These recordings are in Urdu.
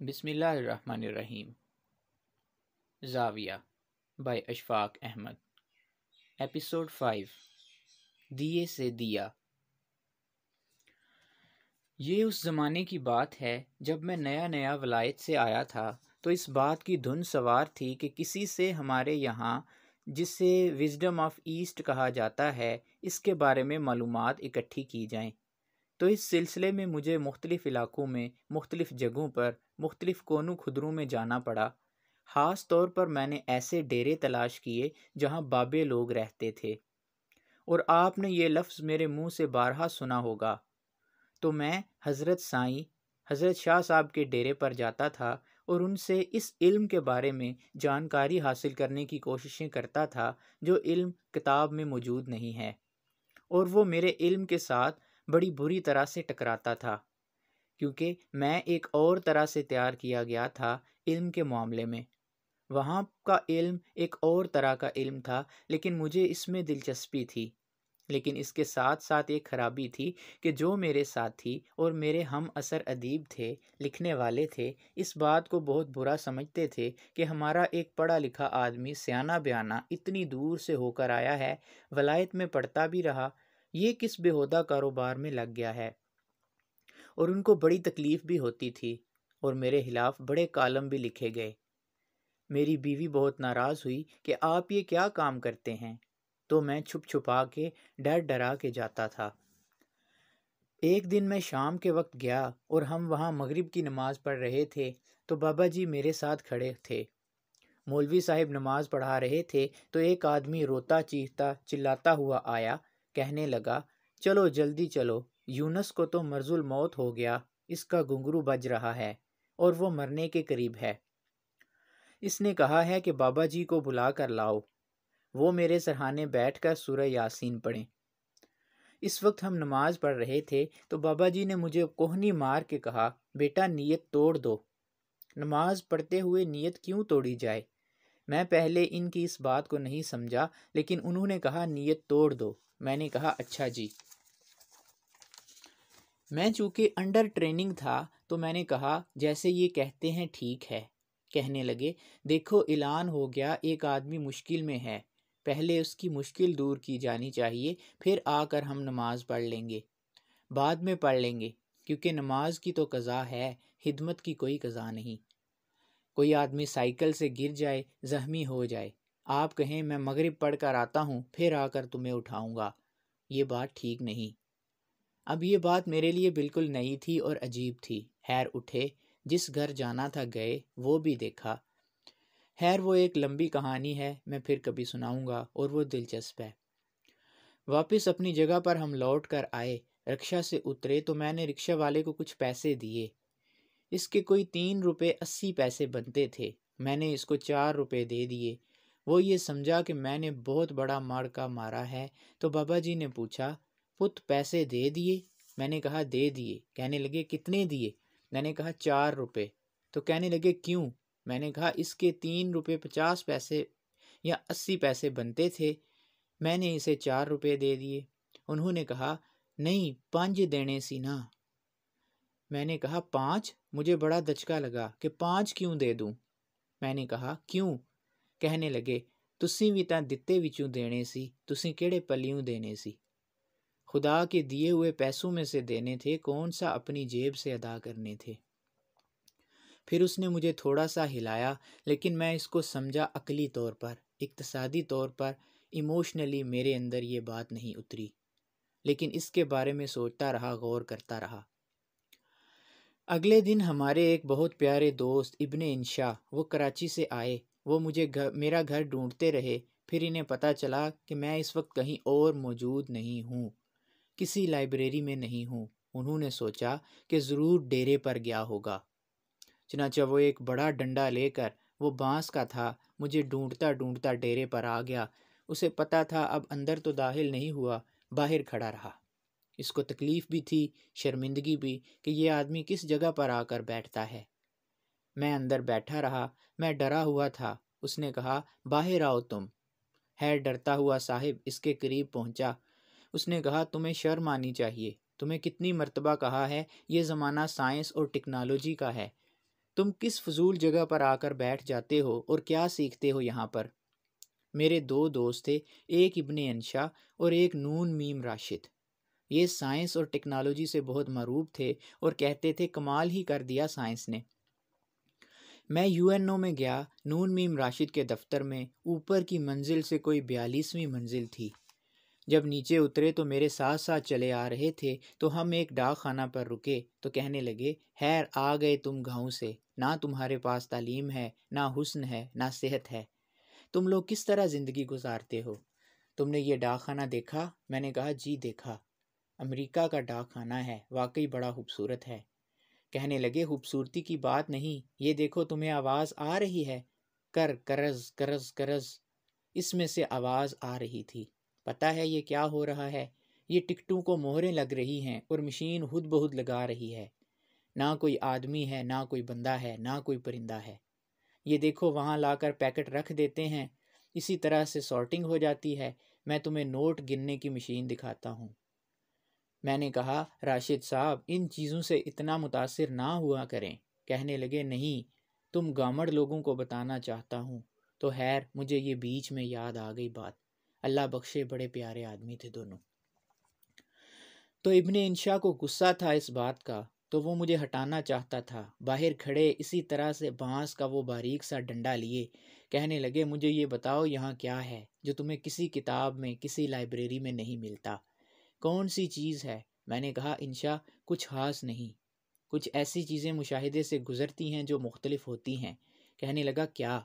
بسم اللہ الرحمن الرحیم۔ زاویہ بائی اشفاق احمد، ایپیسوڈ 5، دیے سے دیا۔ یہ اس زمانے کی بات ہے جب میں نیا ولایت سے آیا تھا، تو اس بات کی دھن سوار تھی کہ کسی سے ہمارے یہاں، جسے وزڈم آف ایسٹ کہا جاتا ہے، اس کے بارے میں معلومات اکٹھی کی جائیں۔ تو اس سلسلے میں مجھے مختلف علاقوں میں، مختلف جگہوں پر، مختلف کونوں خدروں میں جانا پڑا۔ خاص طور پر میں نے ایسے ڈیرے تلاش کیے جہاں بابے لوگ رہتے تھے، اور آپ نے یہ لفظ میرے منہ سے بارہا سنا ہوگا۔ تو میں حضرت سائیں، حضرت شاہ صاحب کے ڈیرے پر جاتا تھا اور ان سے اس علم کے بارے میں جانکاری حاصل کرنے کی کوششیں کرتا تھا جو علم کتاب میں موجود نہیں ہے، اور وہ میرے علم کے ساتھ بڑی بری طرح سے ٹکراتا تھا، کیونکہ میں ایک اور طرح سے تیار کیا گیا تھا علم کے معاملے میں۔ وہاں کا علم ایک اور طرح کا علم تھا، لیکن مجھے اس میں دلچسپی تھی۔ لیکن اس کے ساتھ ساتھ ایک خرابی تھی کہ جو میرے ساتھی اور میرے ہم اثر ادیب تھے، لکھنے والے تھے، اس بات کو بہت برا سمجھتے تھے کہ ہمارا ایک پڑھا لکھا آدمی سیانہ بیانہ اتنی دور سے ہو کر آیا ہے، ولایت میں پڑھتا بھی رہا، یہ کس بےہودہ کاروبار میں لگ گیا ہے۔ اور ان کو بڑی تکلیف بھی ہوتی تھی، اور میرے خلاف بڑے کالم بھی لکھے گئے۔ میری بیوی بہت ناراض ہوئی کہ آپ یہ کیا کام کرتے ہیں، تو میں چھپ چھپا کے ڈر ڈرا کے جاتا تھا۔ ایک دن میں شام کے وقت گیا اور ہم وہاں مغرب کی نماز پڑھ رہے تھے، تو بابا جی میرے ساتھ کھڑے تھے۔ مولوی صاحب نماز پڑھا رہے تھے تو ایک آدمی روتا چیختا چلاتا ہوا آیا، کہنے لگا، چلو جلدی چلو، یونس کو تو مرض الموت ہو گیا، اس کا گھنگرو بج رہا ہے اور وہ مرنے کے قریب ہے۔ اس نے کہا ہے کہ بابا جی کو بلا کر لاؤ، وہ میرے سرہانے بیٹھ کر سورہ یاسین پڑھیں۔ اس وقت ہم نماز پڑھ رہے تھے تو بابا جی نے مجھے کوہنی مار کے کہا، بیٹا نیت توڑ دو۔ نماز پڑھتے ہوئے نیت کیوں توڑی جائے؟ میں پہلے ان کی اس بات کو نہیں سمجھا، لیکن انہوں نے کہا نیت توڑ دو۔ میں نے کہا اچھا جی۔ میں چونکہ انڈر ٹریننگ تھا تو میں نے کہا جیسے یہ کہتے ہیں ٹھیک ہے۔ کہنے لگے، دیکھو اعلان ہو گیا ایک آدمی مشکل میں ہے، پہلے اس کی مشکل دور کی جانی چاہیے، پھر آ کر ہم نماز پڑھ لیں گے، بعد میں پڑھ لیں گے، کیونکہ نماز کی تو قضا ہے، خدمت کی کوئی قضا نہیں۔ کوئی آدمی سائیکل سے گر جائے، زخمی ہو جائے، آپ کہیں میں مغرب پڑھ کر آتا ہوں پھر آ کر تمہیں اٹھاؤں گا، یہ بات ٹھیک نہیں۔ اب یہ بات میرے لیے بالکل نئی تھی اور عجیب تھی۔ خیر اٹھے، جس گھر جانا تھا گئے، وہ بھی دیکھا۔ خیر وہ ایک لمبی کہانی ہے، میں پھر کبھی سناؤں گا، اور وہ دلچسپ ہے۔ واپس اپنی جگہ پر ہم لوٹ کر آئے، رکشہ سے اترے تو میں نے رکشہ والے کو کچھ پیسے دیے۔ اس کے کوئی 3 روپے 80 پیسے بنتے تھے، میں نے اس کو 4 روپے دے دیے۔ وہ یہ سمجھا کہ میں نے بہت بڑا مارکا مارا ہے، تو بابا جی نے پوچھا، پت پیسے دے دیے؟ میں نے کہا دے دیے۔ کہنے لگے کتنے دیے؟ میں نے کہا 4 روپے۔ تو کہنے لگے کیوں؟ میں نے کہا اس کے 3 روپے 50 پیسے یا 80 پیسے بنتے تھے، میں نے اسے 4 روپے دے دیے۔ انہوں نے کہا نہیں 5 دینے سی نا۔ میں نے کہا 5؟ مجھے بڑا دچکا لگا کہ 5 کیوں دے دوں؟ میں نے کہا کیوں؟ کہنے لگے تسی بھی تاں دتے وچوں دینے سی، تسی کیڑے پلیوں دینے سی؟ خدا کے دیے ہوئے پیسوں میں سے دینے تھے، کون سا اپنی جیب سے ادا کرنے تھے؟ پھر اس نے مجھے تھوڑا سا ہلایا، لیکن میں اس کو سمجھا عقلی طور پر، اقتصادی طور پر، ایموشنلی میرے اندر یہ بات نہیں اتری، لیکن اس کے بارے میں سوچتا رہا، غور کرتا رہا۔ اگلے دن ہمارے ایک بہت پیارے دوست ابن انشا، وہ کراچی سے آئے، وہ مجھے میرا گھر ڈھونڈتے رہے، پھر انہیں پتہ چلا کہ میں اس وقت کہیں اور موجود نہیں ہوں، کسی لائبریری میں نہیں ہوں۔ انہوں نے سوچا کہ ضرور ڈیرے پر گیا ہوگا، چنانچہ وہ ایک بڑا ڈنڈا لے کر، وہ بانس کا تھا، مجھے ڈھونڈتا ڈھونڈتا ڈیرے پر آ گیا۔ اسے پتہ تھا اب اندر تو داخل نہیں ہوا، باہر کھڑا رہا۔ اس کو تکلیف بھی تھی، شرمندگی بھی، کہ یہ آدمی کس جگہ پر آ کر بیٹھتا ہے۔ میں اندر بیٹھا رہا، میں ڈرا ہوا تھا۔ اس نے کہا باہر آؤ تم۔ خیر ڈرتا ہوا صاحب اس کے قریب پہنچا۔ اس نے کہا تمہیں شرم آنی چاہیے، تمہیں کتنی مرتبہ کہا ہے یہ زمانہ سائنس اور ٹیکنالوجی کا ہے، تم کس فضول جگہ پر آ کر بیٹھ جاتے ہو اور کیا سیکھتے ہو یہاں پر؟ میرے 2 دوست تھے، ایک ابن انشا اور ایک نون میم راشد۔ یہ سائنس اور ٹیکنالوجی سے بہت مرعوب تھے اور کہتے تھے کمال ہی کر دیا سائنس نے۔ میں UNO میں گیا، نون میم راشد کے دفتر میں، اوپر کی منزل سے کوئی 42ویں منزل تھی۔ جب نیچے اترے تو میرے ساتھ ساتھ چلے آ رہے تھے، تو ہم ایک ڈاک خانہ پر رکے تو کہنے لگے، خیر آ گئے تم گاؤں سے، نہ تمہارے پاس تعلیم ہے، نہ حسن ہے، نہ صحت ہے، تم لوگ کس طرح زندگی گزارتے ہو؟ تم نے یہ ڈاک خانہ دیکھا؟ میں نے کہا جی دیکھا، امریکہ کا ڈاک خانہ ہے، واقعی بڑا خوبصورت ہے۔ کہنے لگے خوبصورتی کی بات نہیں، یہ دیکھو تمہیں آواز آ رہی ہے، کرز کرز کرز، اس میں سے آواز آ رہی تھی۔ پتہ ہے یہ کیا ہو رہا ہے؟ یہ ٹکٹوں کو مہریں لگ رہی ہیں اور مشین خود بخود لگا رہی ہے۔ نہ کوئی آدمی ہے، نہ کوئی بندہ ہے، نہ کوئی پرندہ ہے۔ یہ دیکھو وہاں لا کر پیکٹ رکھ دیتے ہیں، اسی طرح سے سارٹنگ ہو جاتی ہے۔ میں تمہیں نوٹ گننے کی مشین دکھاتا ہوں۔ میں نے کہا راشد صاحب ان چیزوں سے اتنا متاثر نہ ہوا کریں۔ کہنے لگے نہیں، تم گامڑ لوگوں کو بتانا چاہتا ہوں۔ تو خیر مجھے یہ بیچ میں یاد آ گئی بات، اللہ بخشے بڑے پیارے آدمی تھے دونوں۔ تو ابن انشا کو غصہ تھا اس بات کا، تو وہ مجھے ہٹانا چاہتا تھا۔ باہر کھڑے اسی طرح سے بانس کا وہ باریک سا ڈنڈا لیے، کہنے لگے مجھے یہ بتاؤ یہاں کیا ہے جو تمہیں کسی کتاب میں، کسی لائبریری میں نہیں ملتا؟ کون سی چیز ہے؟ میں نے کہا انشا کچھ خاص نہیں، کچھ ایسی چیزیں مشاہدے سے گزرتی ہیں جو مختلف ہوتی ہیں۔ کہنے لگا کیا؟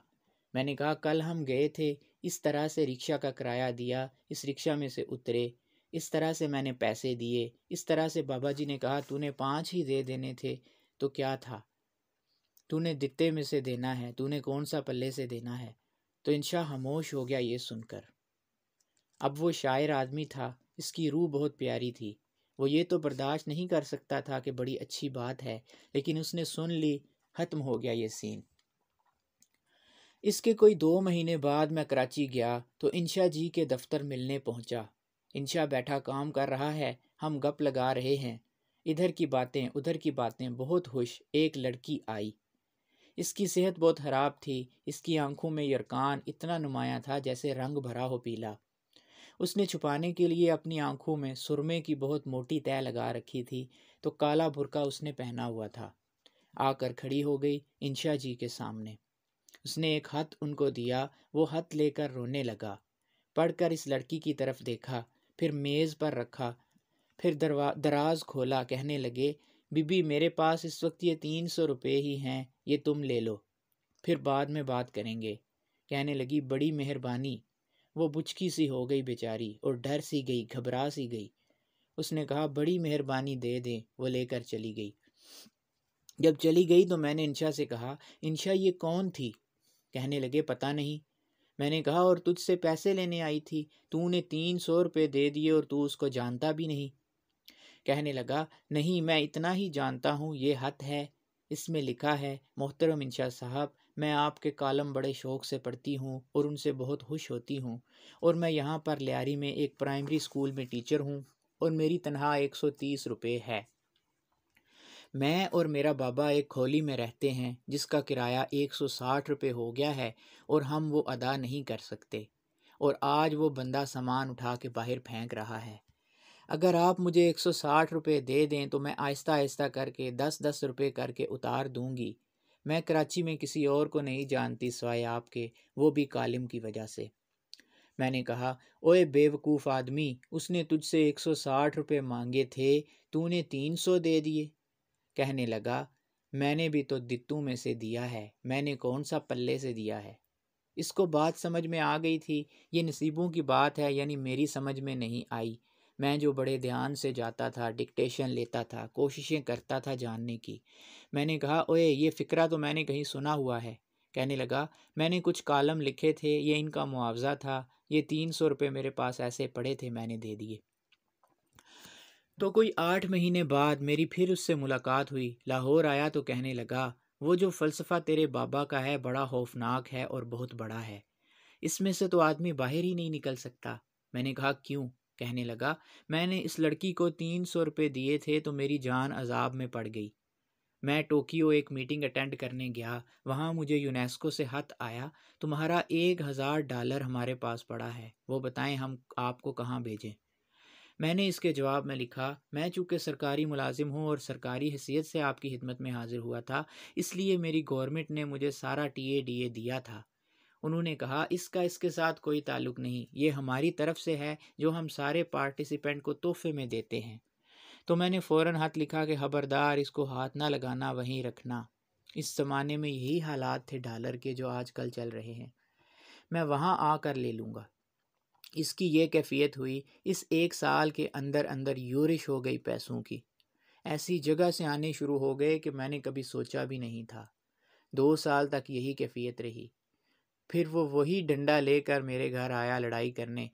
میں نے کہا کل ہم گئے تھے، اس طرح سے رکشہ کا کرایہ دیا، اس رکشہ میں سے اترے، اس طرح سے میں نے پیسے دیے، اس طرح سے بابا جی نے کہا تو نے 5 ہی دے دینے تھے، تو کیا تھا، تو نے دتے میں سے دینا ہے، تو نے کون سا پلے سے دینا ہے؟ تو انشا خاموش ہو گیا یہ سن کر۔ اب وہ شاعر آدمی تھا، اس کی روح بہت پیاری تھی، وہ یہ تو برداشت نہیں کر سکتا تھا کہ بڑی اچھی بات ہے، لیکن اس نے سن لی، ختم ہو گیا یہ سین۔ اس کے کوئی 2 مہینے بعد میں کراچی گیا تو انشا جی کے دفتر ملنے پہنچا۔ انشا بیٹھا کام کر رہا ہے، ہم گپ لگا رہے ہیں، ادھر کی باتیں ادھر کی باتیں، بہت خوش۔ ایک لڑکی آئی، اس کی صحت بہت خراب تھی، اس کی آنکھوں میں یرکان اتنا نمایاں تھا جیسے رنگ بھرا ہو پیلا۔ اس نے چھپانے کے لیے اپنی آنکھوں میں سرمے کی بہت موٹی تہ لگا رکھی تھی، تو کالا برقع اس نے پہنا ہوا تھا۔ آ کر کھڑی ہو گئی انشا جی کے سامنے، اس نے ایک خط ان کو دیا، وہ خط لے کر رونے لگا، پڑھ کر اس لڑکی کی طرف دیکھا، پھر میز پر رکھا، پھر دراز کھولا، کہنے لگے بی بی میرے پاس اس وقت یہ 300 روپے ہی ہیں، یہ تم لے لو، پھر بعد میں بات کریں گے۔ کہنے لگی بڑی مہربانی۔ وہ بچکی سی ہو گئی بیچاری اور ڈر سی گئی، گھبرا سی گئی۔ اس نے کہا بڑی مہربانی دے دیں، وہ لے کر چلی گئی۔ جب چلی گئی تو میں نے انشا سے کہا انشا یہ کون تھی؟ کہنے لگے پتہ نہیں۔ میں نے کہا اور تجھ سے پیسے لینے آئی تھی، تو نے 300 روپے دے دیے اور تو اس کو جانتا بھی نہیں۔ کہنے لگا نہیں میں اتنا ہی جانتا ہوں، یہ خط ہے، اس میں لکھا ہے محترم انشا صاحب میں آپ کے کالم بڑے شوق سے پڑھتی ہوں اور ان سے بہت خوش ہوتی ہوں، اور میں یہاں پر لیاری میں ایک پرائمری اسکول میں ٹیچر ہوں اور میری تنخواہ 130 روپے ہے۔ میں اور میرا بابا ایک کھولی میں رہتے ہیں جس کا کرایہ 160 روپے ہو گیا ہے اور ہم وہ ادا نہیں کر سکتے، اور آج وہ بندہ سامان اٹھا کے باہر پھینک رہا ہے۔ اگر آپ مجھے 160 روپے دے دیں تو میں آہستہ آہستہ کر کے 10 روپے کر کے اتار دوں گی۔ میں کراچی میں کسی اور کو نہیں جانتی سوائے آپ کے، وہ بھی کالم کی وجہ سے۔ میں نے کہا اوئے بے وقوف آدمی، اس نے تجھ سے 160 روپے مانگے تھے، تو نے 300 دے دیے۔ کہنے لگا میں نے بھی تو دتوں میں سے دیا ہے، میں نے کون سا پلے سے دیا ہے۔ اس کو بات سمجھ میں آ گئی تھی، یہ نصیبوں کی بات ہے، یعنی میری سمجھ میں نہیں آئی۔ میں جو بڑے دھیان سے جاتا تھا، ڈکٹیشن لیتا تھا، کوششیں کرتا تھا جاننے کی۔ میں نے کہا اوئے یہ فقرہ تو میں نے کہیں سنا ہوا ہے۔ کہنے لگا میں نے کچھ کالم لکھے تھے، یہ ان کا معاوضہ تھا، یہ 300 روپے میرے پاس ایسے پڑے تھے، میں نے دے دیے۔ تو کوئی 8 مہینے بعد میری پھر اس سے ملاقات ہوئی، لاہور آیا تو کہنے لگا وہ جو فلسفہ تیرے بابا کا ہے بڑا خوفناک ہے اور بہت بڑا ہے، اس میں سے تو آدمی باہر ہی نہیں نکل سکتا۔ میں نے کہا کیوں؟ کہنے لگا میں نے اس لڑکی کو 300 روپے دیے تھے تو میری جان عذاب میں پڑ گئی، میں ٹوکیو ایک میٹنگ اٹینڈ کرنے گیا، وہاں مجھے یونیسکو سے خط آیا، تمہارا $1000 ہمارے پاس پڑا ہے، وہ بتائیں ہم آپ کو کہاں بھیجیں۔ میں نے اس کے جواب میں لکھا، میں چونکہ سرکاری ملازم ہوں اور سرکاری حیثیت سے آپ کی خدمت میں حاضر ہوا تھا، اس لیے میری گورنمنٹ نے مجھے سارا ٹی اے دیا تھا۔ انہوں نے کہا اس کا اس کے ساتھ کوئی تعلق نہیں، یہ ہماری طرف سے ہے جو ہم سارے پارٹیسپینٹ کو تحفے میں دیتے ہیں۔ تو میں نے فوراً خط لکھا کہ خبردار اس کو ہاتھ نہ لگانا، وہیں رکھنا۔ اس زمانے میں یہی حالات تھے ڈالر کے جو آج کل چل رہے ہیں، میں وہاں آ کر لے لوں گا۔ اس کی یہ کیفیت ہوئی، اس 1 سال کے اندر اندر یورش ہو گئی پیسوں کی، ایسی جگہ سے آنے شروع ہو گئے کہ میں نے کبھی سوچا بھی نہیں تھا۔ 2 سال تک یہی کیفیت رہی۔ پھر وہ وہی ڈنڈا لے کر میرے گھر آیا لڑائی کرنے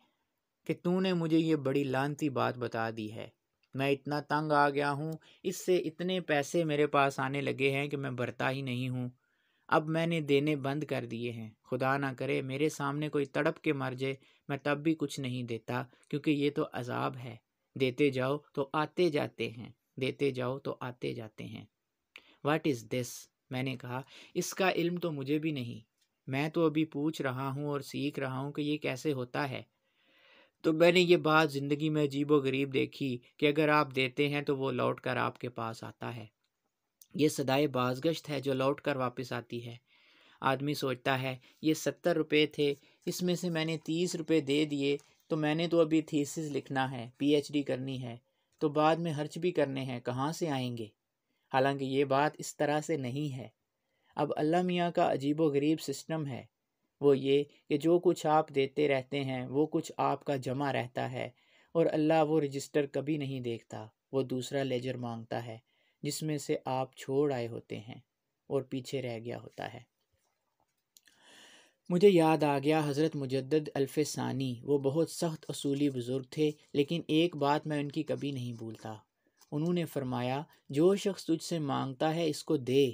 کہ تو نے مجھے یہ بڑی لعنتی بات بتا دی ہے، میں اتنا تنگ آ گیا ہوں، اس سے اتنے پیسے میرے پاس آنے لگے ہیں کہ میں بھرتا ہی نہیں ہوں، اب میں نے دینے بند کر دیے ہیں، خدا نہ کرے میرے سامنے کوئی تڑپ کے مر جائے، میں تب بھی کچھ نہیں دیتا، کیونکہ یہ تو عذاب ہے، دیتے جاؤ تو آتے جاتے ہیں، دیتے جاؤ تو آتے جاتے ہیں۔ واٹ از دس؟ میں نے کہا اس کا علم تو مجھے بھی نہیں، میں تو ابھی پوچھ رہا ہوں اور سیکھ رہا ہوں کہ یہ کیسے ہوتا ہے۔ تو میں نے یہ بات زندگی میں عجیب و غریب دیکھی کہ اگر آپ دیتے ہیں تو وہ لوٹ کر آپ کے پاس آتا ہے، یہ صدائے بازگشت ہے جو لوٹ کر واپس آتی ہے۔ آدمی سوچتا ہے یہ 70 روپے تھے، اس میں سے میں نے 30 روپے دے دیے، تو میں نے تو ابھی تھیسس لکھنا ہے، PhD کرنی ہے، تو بعد میں خرچ بھی کرنے ہیں، کہاں سے آئیں گے؟ حالانکہ یہ بات اس طرح سے نہیں ہے۔ اب اللہ میاں کا عجیب و غریب سسٹم ہے، وہ یہ کہ جو کچھ آپ دیتے رہتے ہیں وہ کچھ آپ کا جمع رہتا ہے، اور اللہ وہ رجسٹر کبھی نہیں دیکھتا، وہ دوسرا لیجر مانگتا ہے جس میں سے آپ چھوڑ آئے ہوتے ہیں اور پیچھے رہ گیا ہوتا ہے۔ مجھے یاد آ گیا حضرت مجدد الف ثانی، وہ بہت سخت اصولی بزرگ تھے، لیکن ایک بات میں ان کی کبھی نہیں بھولتا۔ انہوں نے فرمایا جو شخص تجھ سے مانگتا ہے اس کو دے،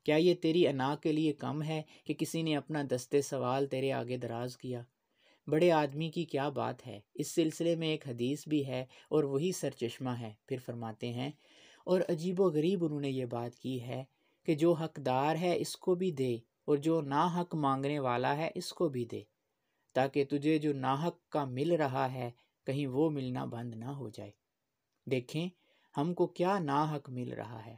کیا یہ تیری انا کے لیے کم ہے کہ کسی نے اپنا دستے سوال تیرے آگے دراز کیا؟ بڑے آدمی کی کیا بات ہے، اس سلسلے میں ایک حدیث بھی ہے اور وہی سرچشمہ ہے۔ پھر فرماتے ہیں اور عجیب و غریب انہوں نے یہ بات کی ہے کہ جو حقدار ہے اس کو بھی دے، اور جو ناحق مانگنے والا ہے اس کو بھی دے، تاکہ تجھے جو ناحق کا مل رہا ہے کہیں وہ ملنا بند نہ ہو جائے۔ دیکھیں ہم کو کیا ناحق مل رہا ہے،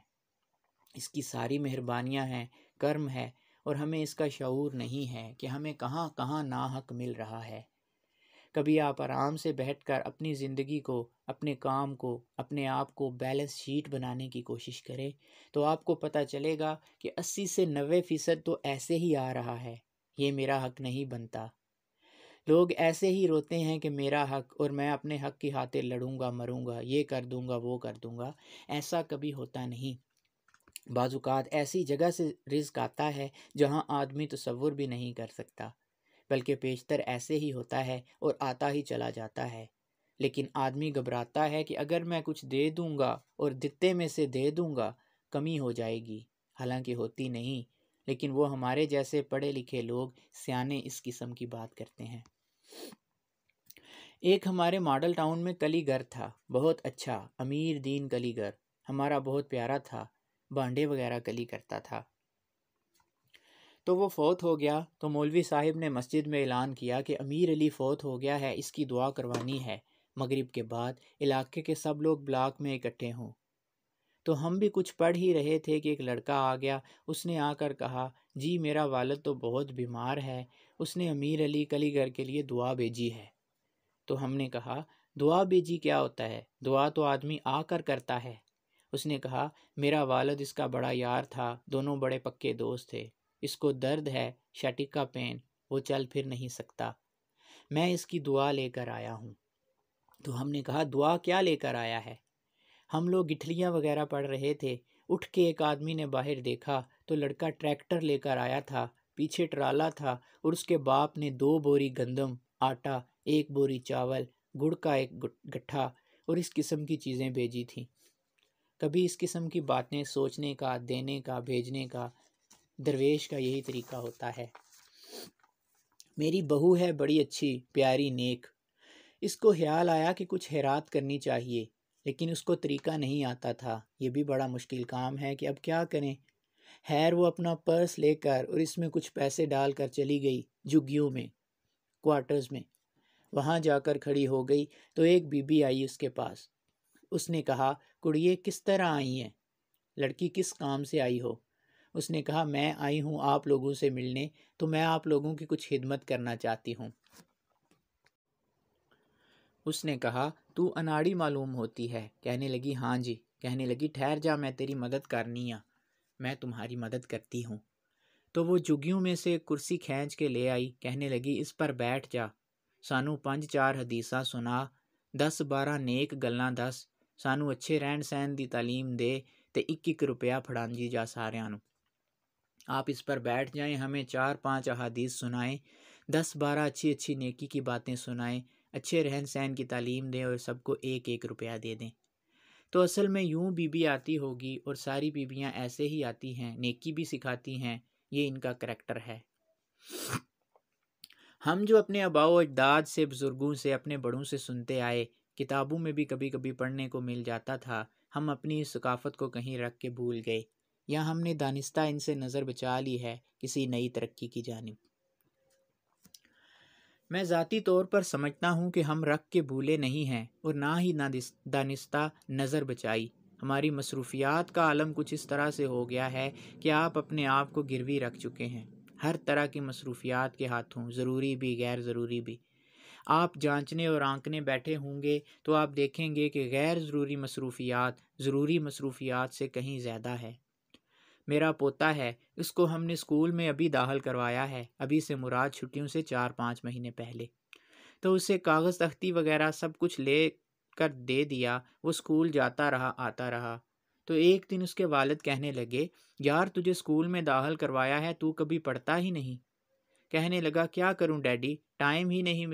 اس کی ساری مہربانیاں ہیں، کرم ہے، اور ہمیں اس کا شعور نہیں ہے کہ ہمیں کہاں کہاں ناحق مل رہا ہے۔ کبھی آپ آرام سے بیٹھ کر اپنی زندگی کو، اپنے کام کو، اپنے آپ کو بیلنس شیٹ بنانے کی کوشش کریں تو آپ کو پتہ چلے گا کہ 80 سے 90% تو ایسے ہی آ رہا ہے، یہ میرا حق نہیں بنتا۔ لوگ ایسے ہی روتے ہیں کہ میرا حق، اور میں اپنے حق کی خاطر لڑوں گا، مروں گا، یہ کر دوں گا، وہ کر دوں گا۔ ایسا کبھی ہوتا نہیں۔ بعض اوقات ایسی جگہ سے رزق آتا ہے جہاں آدمی تصور بھی نہیں کر سکتا، بلکہ پیشتر ایسے ہی ہوتا ہے اور آتا ہی چلا جاتا ہے۔ لیکن آدمی گھبراتا ہے کہ اگر میں کچھ دے دوں گا اور دتے میں سے دے دوں گا کمی ہو جائے گی، حالانکہ ہوتی نہیں، لیکن وہ ہمارے جیسے پڑھے لکھے لوگ سیانے اس قسم کی بات کرتے ہیں۔ ایک ہمارے ماڈل ٹاؤن میں کلی گھر تھا، بہت اچھا، امیر دین کلی گھر، ہمارا بہت پیارا تھا، بانڈے وغیرہ کلی کرتا تھا۔ تو وہ فوت ہو گیا تو مولوی صاحب نے مسجد میں اعلان کیا کہ امیر علی فوت ہو گیا ہے، اس کی دعا کروانی ہے، مغرب کے بعد علاقے کے سب لوگ بلاک میں اکٹھے ہوں۔ تو ہم بھی کچھ پڑھ ہی رہے تھے کہ ایک لڑکا آ گیا، اس نے آ کر کہا جی میرا والد تو بہت بیمار ہے، اس نے امیر علی کلی گھر کے لیے دعا بھیجی ہے۔ تو ہم نے کہا دعا بھیجی کیا ہوتا ہے، دعا تو آدمی آ کر کرتا ہے۔ اس نے کہا میرا والد اس کا بڑا یار تھا، دونوں بڑے پکے دوست تھے، اس کو درد ہے، شٹیکا پین، وہ چل پھر نہیں سکتا، میں اس کی دعا لے کر آیا ہوں۔ تو ہم نے کہا دعا کیا لے کر آیا ہے؟ ہم لوگ گٹھلیاں وغیرہ پڑھ رہے تھے، اٹھ کے ایک آدمی نے باہر دیکھا تو لڑکا ٹریکٹر لے کر آیا تھا، پیچھے ٹرالا تھا، اور اس کے باپ نے 2 بوری گندم، آٹا، 1 بوری چاول، گڑ کا 1 گٹھا اور اس قسم کی چیزیں بھیجی تھیں۔ کبھی اس قسم کی باتیں سوچنے کا، دینے کا، بھیجنے کا درویش کا یہی طریقہ ہوتا ہے۔ میری بہو ہے بڑی اچھی، پیاری، نیک، اس کو خیال آیا کہ کچھ خیرات کرنی چاہیے، لیکن اس کو طریقہ نہیں آتا تھا۔ یہ بھی بڑا مشکل کام ہے کہ اب کیا کریں۔ خیر وہ اپنا پرس لے کر اور اس میں کچھ پیسے ڈال کر چلی گئی جھگیوں میں، کوارٹرز میں۔ وہاں جا کر کھڑی ہو گئی تو ایک بی بی آئی اس کے پاس۔ اس نے کہا، کڑیے کس طرح آئی ہیں؟ لڑکی کس کام سے آئی ہو؟ اس نے کہا، میں آئی ہوں آپ لوگوں سے ملنے، تو میں آپ لوگوں کی کچھ خدمت کرنا چاہتی ہوں۔ اس نے کہا، تو اناڑی معلوم ہوتی ہے۔ کہنے لگی، ہاں جی۔ کہنے لگی، ٹھہر جا، میں تیری مدد کرنی ہے، میں تمہاری مدد کرتی ہوں۔ تو وہ جھگیوں میں سے ایک کرسی کھینچ کے لے آئی۔ کہنے لگی، اس پر بیٹھ جا، سانو 5-4 حدیثاں سنا، 10-12 نیک گلاں دس، سانو اچھے رہن سہن دی تعلیم دے تے 1-1 روپیہ پھڑانجی جا ساریاں نوں۔ آپ اس پر بیٹھ جائیں، ہمیں 4-5 احادیث سنائیں، 10-12 اچھی نیکی کی باتیں سنائیں، اچھے رہن سہن کی تعلیم دیں اور سب کو 1-1 روپیہ دے دیں۔ تو اصل میں یوں بی بی آتی ہوگی، اور ساری بیویاں ایسے ہی آتی ہیں، نیکی بھی سکھاتی ہیں، یہ ان کا کریکٹر ہے۔ ہم جو اپنے آباء و اجداد سے، بزرگوں سے، اپنے بڑوں سے سنتے آئے، کتابوں میں بھی کبھی کبھی پڑھنے کو مل جاتا تھا، ہم اپنی اس ثقافت کو کہیں رکھ کے بھول گئے، یا ہم نے دانستہ ان سے نظر بچا لی ہے کسی نئی ترقی کی جانب۔ میں ذاتی طور پر سمجھتا ہوں کہ ہم رکھ کے بھولے نہیں ہیں، اور نہ ہی دانستہ نظر بچائی۔ ہماری مصروفیات کا عالم کچھ اس طرح سے ہو گیا ہے کہ آپ اپنے آپ کو گروی رکھ چکے ہیں، ہر طرح کی مصروفیات کے ہاتھوں، ضروری بھی غیر ضروری بھی۔ آپ جانچنے اور آنکنے بیٹھے ہوں گے تو آپ دیکھیں گے کہ غیر ضروری مصروفیات ضروری مصروفیات سے کہیں زیادہ ہے۔ میرا پوتا ہے، اس کو ہم نے اسکول میں ابھی داخل کروایا ہے، ابھی سے مراد چھٹیوں سے 4-5 مہینے پہلے۔ تو اسے کاغذ تختی وغیرہ سب کچھ لے کر دے دیا، وہ اسکول جاتا رہا آتا رہا۔ تو ایک دن اس کے والد کہنے لگے، یار تجھے اسکول میں داخل کروایا ہے، تو کبھی پڑھتا ہی نہیں۔ کہنے لگا، کیا کروں ڈیڈی، ٹائم ہی نہیں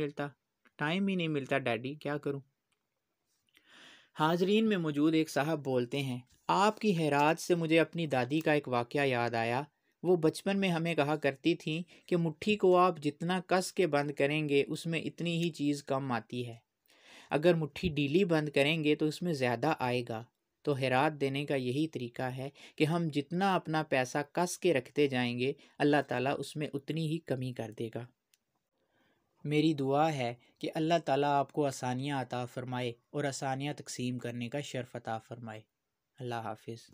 ملتا ڈیڈی، کیا کروں۔ حاضرین میں موجود ایک صاحب بولتے ہیں، آپ کی خیرات سے مجھے اپنی دادی کا ایک واقعہ یاد آیا۔ وہ بچپن میں ہمیں کہا کرتی تھیں کہ مٹھی کو آپ جتنا کس کے بند کریں گے اس میں اتنی ہی چیز کم آتی ہے، اگر مٹھی ڈھیلی بند کریں گے تو اس میں زیادہ آئے گا۔ تو خیرات دینے کا یہی طریقہ ہے کہ ہم جتنا اپنا پیسہ کس کے رکھتے جائیں گے، اللہ تعالیٰ اس میں اتنی ہی کمی کر دے گا۔ میری دعا ہے کہ اللہ تعالیٰ آپ کو آسانیاں عطا فرمائے اور آسانیاں تقسیم کرنے کا شرف عطا فرمائے۔ اللہ حافظ۔